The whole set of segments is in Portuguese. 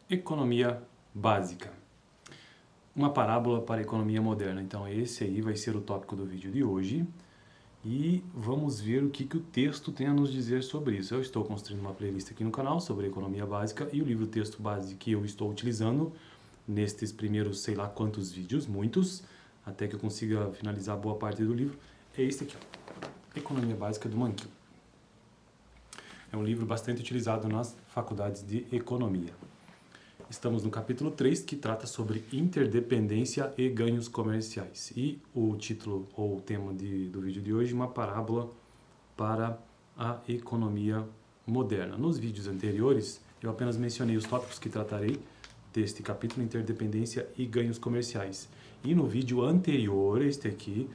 Economia básica. Uma parábola para a economia moderna. Então esse aí vai ser o tópico do vídeo de hoje. E vamos ver o que o texto tem a nos dizer sobre isso. Eu estou construindo uma playlist aqui no canal sobre economia básica e o livro texto base que eu estou utilizando nestes primeiros sei lá quantos vídeos, muitos, até que eu consiga finalizar boa parte do livro, é este aqui, ó, Economia Básica do Manquim. É um livro bastante utilizado nas faculdades de economia. Estamos no capítulo 3, que trata sobre interdependência e ganhos comerciais. E o título ou o tema do vídeo de hoje, uma parábola para a economia moderna. Nos vídeos anteriores, eu apenas mencionei os tópicos que tratarei deste capítulo, interdependência e ganhos comerciais. E no vídeo anterior, este aqui,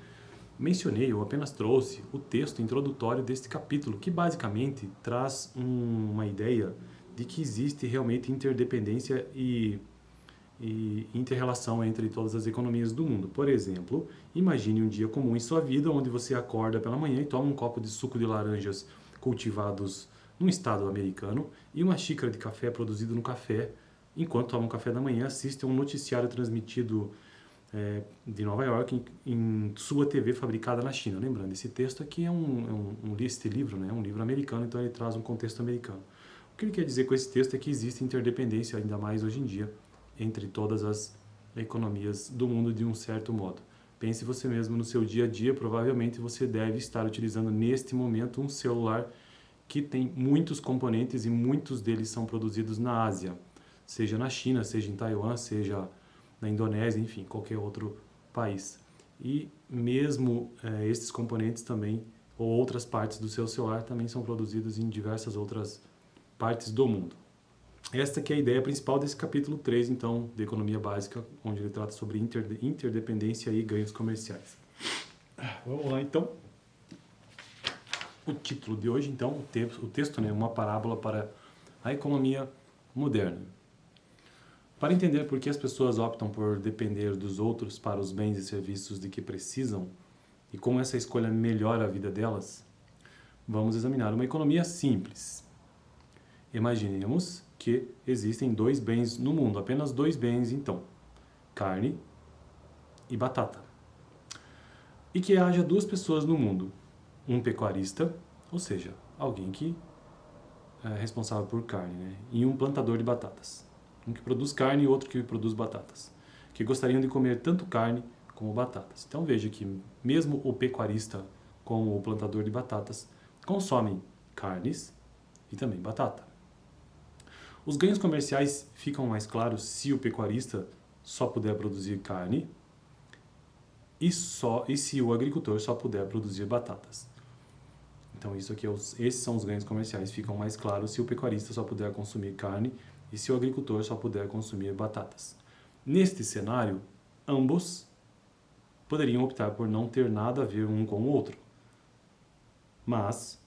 mencionei, eu apenas trouxe o texto introdutório deste capítulo, que basicamente traz uma ideia de que existe realmente interdependência e inter-relação entre todas as economias do mundo. Por exemplo, imagine um dia comum em sua vida, onde você acorda pela manhã e toma um copo de suco de laranjas cultivados num estado americano e uma xícara de café produzido no café, enquanto toma um café da manhã, assiste a um noticiário transmitido de Nova York em sua TV fabricada na China. Lembrando, esse texto aqui este livro, né, é um livro americano, então ele traz um contexto americano. O que ele quer dizer com esse texto é que existe interdependência, ainda mais hoje em dia, entre todas as economias do mundo de um certo modo. Pense você mesmo no seu dia a dia, provavelmente você deve estar utilizando neste momento um celular que tem muitos componentes e muitos deles são produzidos na Ásia, seja na China, seja em Taiwan, seja na Indonésia, enfim, qualquer outro país. E mesmo esses componentes também, ou outras partes do seu celular, também são produzidos em diversas outras partes do mundo. Esta que é a ideia principal desse capítulo 3, então, de Economia Básica, onde ele trata sobre interdependência e ganhos comerciais. Vamos lá, então. O título de hoje, então, o texto, né, uma parábola para a economia moderna. Para entender por que as pessoas optam por depender dos outros para os bens e serviços de que precisam e como essa escolha melhora a vida delas, vamos examinar uma economia simples. Imaginemos que existem dois bens no mundo, apenas dois bens então, carne e batata. E que haja duas pessoas no mundo, um pecuarista, ou seja, alguém que é responsável por carne, né? E um plantador de batatas. Um que produz carne e outro que produz batatas, que gostariam de comer tanto carne como batatas. Então veja que mesmo o pecuarista como o plantador de batatas consomem carnes e também batata. Os ganhos comerciais ficam mais claros se o pecuarista só puder produzir carne e se o agricultor só puder produzir batatas. Então esses são os ganhos comerciais, ficam mais claros se o pecuarista só puder consumir carne e se o agricultor só puder consumir batatas. Neste cenário, ambos poderiam optar por não ter nada a ver um com o outro. Mas,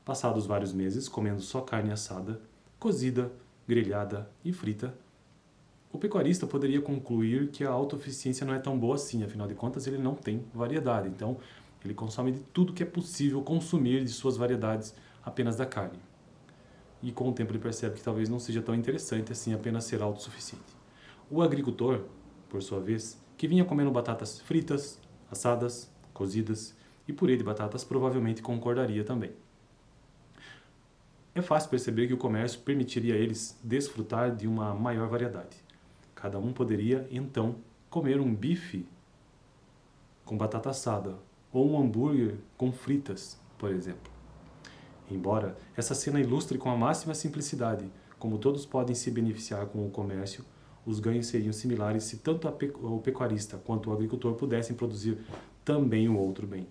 passados vários meses comendo só carne assada, cozida, grelhada e frita, o pecuarista poderia concluir que a autossuficiência não é tão boa assim, afinal de contas ele não tem variedade, então ele consome de tudo que é possível consumir de suas variedades apenas da carne. E com o tempo ele percebe que talvez não seja tão interessante assim apenas ser autossuficiente. O agricultor, por sua vez, que vinha comendo batatas fritas, assadas, cozidas e purê de batatas, provavelmente concordaria também. É fácil perceber que o comércio permitiria a eles desfrutar de uma maior variedade. Cada um poderia, então, comer um bife com batata assada ou um hambúrguer com fritas, por exemplo. Embora essa cena ilustre com a máxima simplicidade como todos podem se beneficiar com o comércio, os ganhos seriam similares se tanto o pecuarista quanto o agricultor pudessem produzir também o outro bem.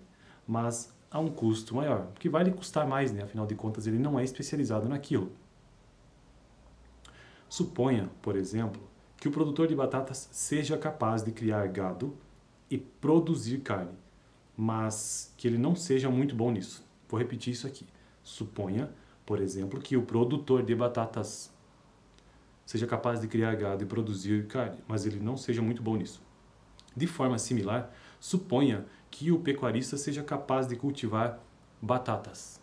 Mas a um custo maior, que vai lhe custar mais, né? Afinal de contas ele não é especializado naquilo. Suponha, por exemplo, que o produtor de batatas seja capaz de criar gado e produzir carne, mas que ele não seja muito bom nisso. Vou repetir isso aqui. Suponha, por exemplo, que o produtor de batatas seja capaz de criar gado e produzir carne, mas ele não seja muito bom nisso. De forma similar, suponha que o pecuarista seja capaz de cultivar batatas,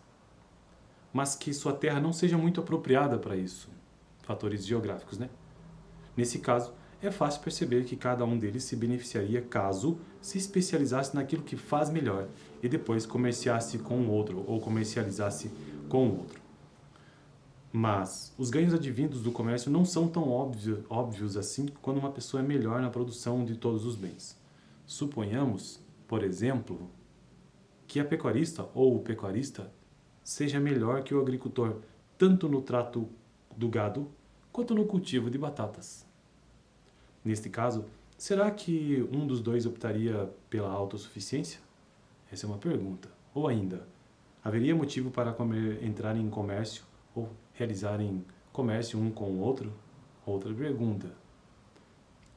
mas que sua terra não seja muito apropriada para isso. Fatores geográficos, né? Nesse caso, é fácil perceber que cada um deles se beneficiaria caso se especializasse naquilo que faz melhor e depois comerciasse com o outro ou comercializasse com o outro. Mas os ganhos advindos do comércio não são tão óbvios assim quando uma pessoa é melhor na produção de todos os bens. Suponhamos, por exemplo, que a pecuarista ou o pecuarista seja melhor que o agricultor, tanto no trato do gado quanto no cultivo de batatas. Neste caso, será que um dos dois optaria pela autossuficiência? Essa é uma pergunta. Ou ainda, haveria motivo para entrar em comércio ou realizarem comércio um com o outro? Outra pergunta.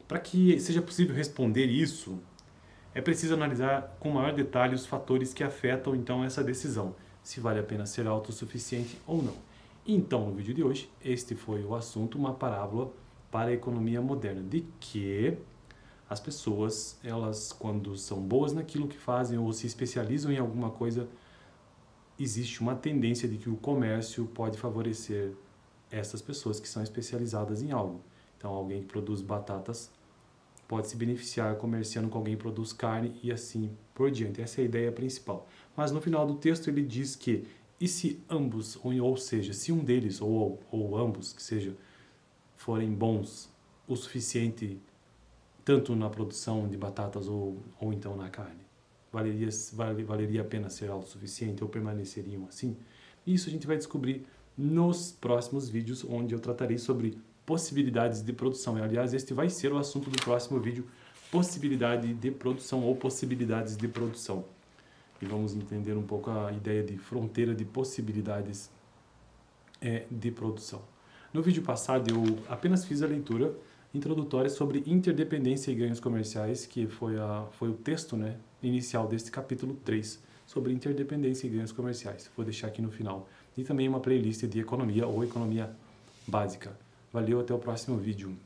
Para que seja possível responder isso, é preciso analisar com maior detalhe os fatores que afetam então essa decisão, se vale a pena ser autossuficiente ou não. Então, no vídeo de hoje, este foi o assunto, uma parábola para a economia moderna, de que as pessoas, elas quando são boas naquilo que fazem ou se especializam em alguma coisa, existe uma tendência de que o comércio pode favorecer essas pessoas que são especializadas em algo. Então, alguém que produz batatas pode se beneficiar comerciando com alguém que produz carne e assim por diante. Essa é a ideia principal. Mas no final do texto ele diz que, e se ambos, ou seja, se um deles ou ambos, que seja, forem bons o suficiente tanto na produção de batatas ou então na carne, valeria a pena ser autossuficiente ou permaneceriam assim? Isso a gente vai descobrir nos próximos vídeos, onde eu tratarei sobre possibilidades de produção. Aliás, este vai ser o assunto do próximo vídeo, possibilidade de produção ou possibilidades de produção. E vamos entender um pouco a ideia de fronteira de possibilidades de produção. No vídeo passado eu apenas fiz a leitura introdutória sobre interdependência e ganhos comerciais, que foi o texto, né, inicial deste capítulo 3, sobre interdependência e ganhos comerciais. Vou deixar aqui no final. E também uma playlist de economia ou economia básica. Valeu, até o próximo vídeo.